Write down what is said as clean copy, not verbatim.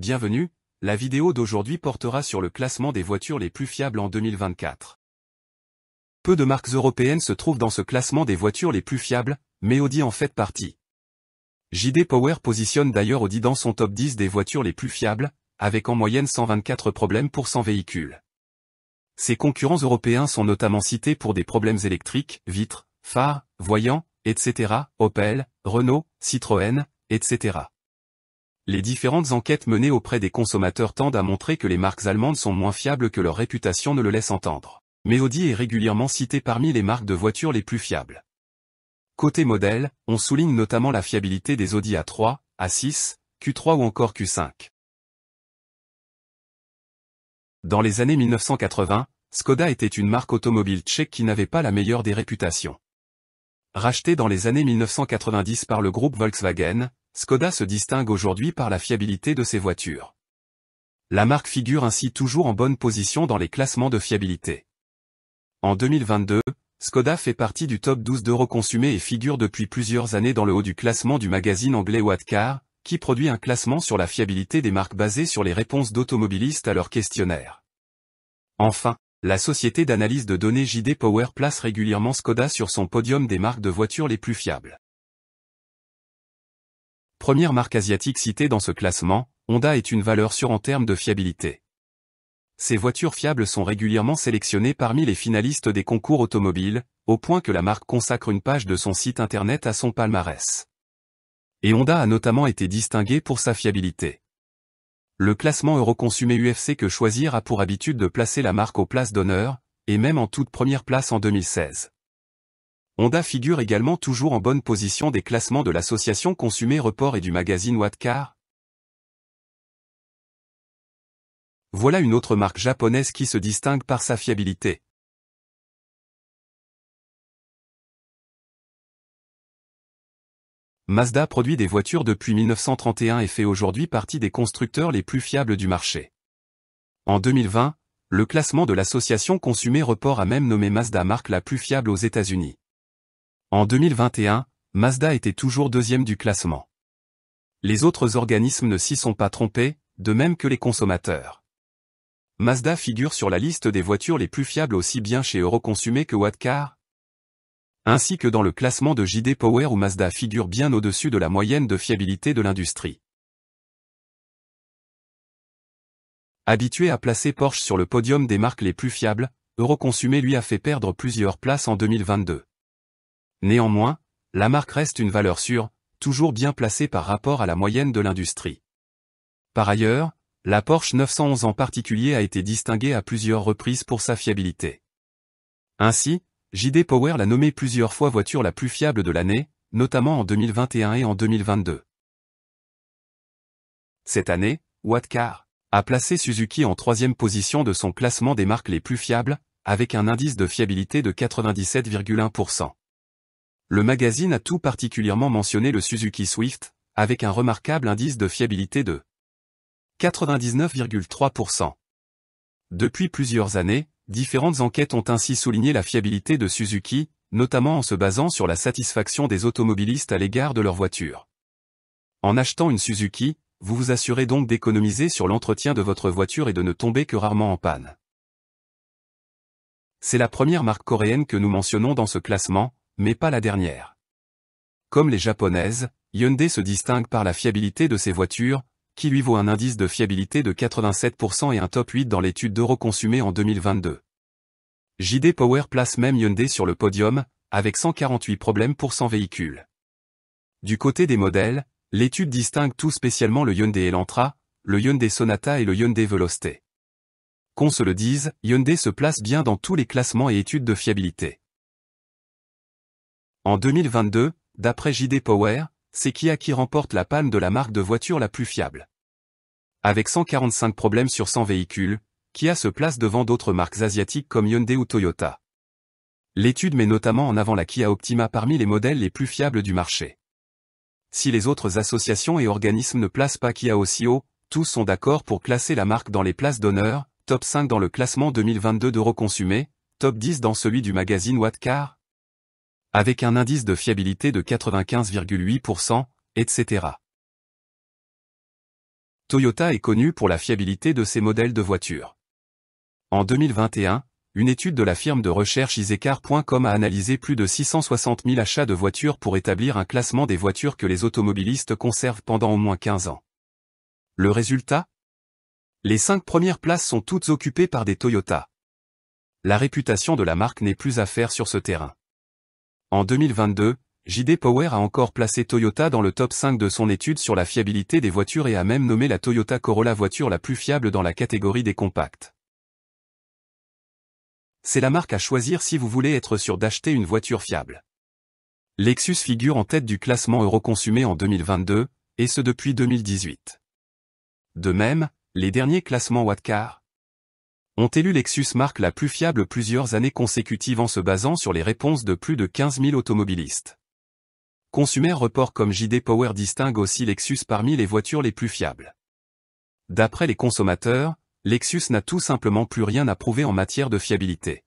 Bienvenue, la vidéo d'aujourd'hui portera sur le classement des voitures les plus fiables en 2024. Peu de marques européennes se trouvent dans ce classement des voitures les plus fiables, mais Audi en fait partie. JD Power positionne d'ailleurs Audi dans son top 10 des voitures les plus fiables, avec en moyenne 124 problèmes pour 100 véhicules. Ses concurrents européens sont notamment cités pour des problèmes électriques, vitres, phares, voyants, etc., Opel, Renault, Citroën, etc. Les différentes enquêtes menées auprès des consommateurs tendent à montrer que les marques allemandes sont moins fiables que leur réputation ne le laisse entendre. Mais Audi est régulièrement cité parmi les marques de voitures les plus fiables. Côté modèle, on souligne notamment la fiabilité des Audi A3, A6, Q3 ou encore Q5. Dans les années 1980, Škoda était une marque automobile tchèque qui n'avait pas la meilleure des réputations. Rachetée dans les années 1990 par le groupe Volkswagen, Škoda se distingue aujourd'hui par la fiabilité de ses voitures. La marque figure ainsi toujours en bonne position dans les classements de fiabilité. En 2022, Škoda fait partie du top 12 d'Euroconsumé et figure depuis plusieurs années dans le haut du classement du magazine anglais Whatcar, qui produit un classement sur la fiabilité des marques basé sur les réponses d'automobilistes à leurs questionnaires. Enfin, la société d'analyse de données JD Power place régulièrement Škoda sur son podium des marques de voitures les plus fiables. Première marque asiatique citée dans ce classement, Honda est une valeur sûre en termes de fiabilité. Ces voitures fiables sont régulièrement sélectionnées parmi les finalistes des concours automobiles, au point que la marque consacre une page de son site internet à son palmarès. Et Honda a notamment été distinguée pour sa fiabilité. Le classement Euroconsumé UFC Que Choisir a pour habitude de placer la marque aux places d'honneur, et même en toute première place en 2016. Honda figure également toujours en bonne position des classements de l'association Consumer Report et du magazine Whatcar. Voilà une autre marque japonaise qui se distingue par sa fiabilité. Mazda produit des voitures depuis 1931 et fait aujourd'hui partie des constructeurs les plus fiables du marché. En 2020, le classement de l'association Consumer Report a même nommé Mazda marque la plus fiable aux États-Unis. En 2021, Mazda était toujours deuxième du classement. Les autres organismes ne s'y sont pas trompés, de même que les consommateurs. Mazda figure sur la liste des voitures les plus fiables aussi bien chez Euroconsumé que Whatcar, ainsi que dans le classement de JD Power où Mazda figure bien au-dessus de la moyenne de fiabilité de l'industrie. Habitué à placer Porsche sur le podium des marques les plus fiables, Euroconsumé lui a fait perdre plusieurs places en 2022. Néanmoins, la marque reste une valeur sûre, toujours bien placée par rapport à la moyenne de l'industrie. Par ailleurs, la Porsche 911 en particulier a été distinguée à plusieurs reprises pour sa fiabilité. Ainsi, JD Power l'a nommée plusieurs fois voiture la plus fiable de l'année, notamment en 2021 et en 2022. Cette année, Whatcar a placé Suzuki en troisième position de son classement des marques les plus fiables, avec un indice de fiabilité de 97,1%. Le magazine a tout particulièrement mentionné le Suzuki Swift, avec un remarquable indice de fiabilité de 99,3%. Depuis plusieurs années, différentes enquêtes ont ainsi souligné la fiabilité de Suzuki, notamment en se basant sur la satisfaction des automobilistes à l'égard de leur voiture. En achetant une Suzuki, vous vous assurez donc d'économiser sur l'entretien de votre voiture et de ne tomber que rarement en panne. C'est la première marque coréenne que nous mentionnons dans ce classement, mais pas la dernière. Comme les japonaises, Hyundai se distingue par la fiabilité de ses voitures, qui lui vaut un indice de fiabilité de 87% et un top 8 dans l'étude d'Euroconsumé en 2022. JD Power place même Hyundai sur le podium, avec 148 problèmes pour 100 véhicules. Du côté des modèles, l'étude distingue tout spécialement le Hyundai Elantra, le Hyundai Sonata et le Hyundai Veloster. Qu'on se le dise, Hyundai se place bien dans tous les classements et études de fiabilité. En 2022, d'après JD Power, c'est Kia qui remporte la palme de la marque de voiture la plus fiable. Avec 145 problèmes sur 100 véhicules, Kia se place devant d'autres marques asiatiques comme Hyundai ou Toyota. L'étude met notamment en avant la Kia Optima parmi les modèles les plus fiables du marché. Si les autres associations et organismes ne placent pas Kia aussi haut, tous sont d'accord pour classer la marque dans les places d'honneur, top 5 dans le classement 2022 d'Euroconsumé, top 10 dans celui du magazine Whatcar, avec un indice de fiabilité de 95,8%, etc. Toyota est connu pour la fiabilité de ses modèles de voitures. En 2021, une étude de la firme de recherche iSecar.com a analysé plus de 660 000 achats de voitures pour établir un classement des voitures que les automobilistes conservent pendant au moins 15 ans. Le résultat ? Les 5 premières places sont toutes occupées par des Toyota. La réputation de la marque n'est plus à faire sur ce terrain. En 2022, J.D. Power a encore placé Toyota dans le top 5 de son étude sur la fiabilité des voitures et a même nommé la Toyota Corolla voiture la plus fiable dans la catégorie des compacts. C'est la marque à choisir si vous voulez être sûr d'acheter une voiture fiable. Lexus figure en tête du classement Euroconsumé en 2022, et ce depuis 2018. De même, les derniers classements Whatcar ont élu Lexus marque la plus fiable plusieurs années consécutives en se basant sur les réponses de plus de 15 000 automobilistes. Consumer Report comme J.D. Power distingue aussi Lexus parmi les voitures les plus fiables. D'après les consommateurs, Lexus n'a tout simplement plus rien à prouver en matière de fiabilité.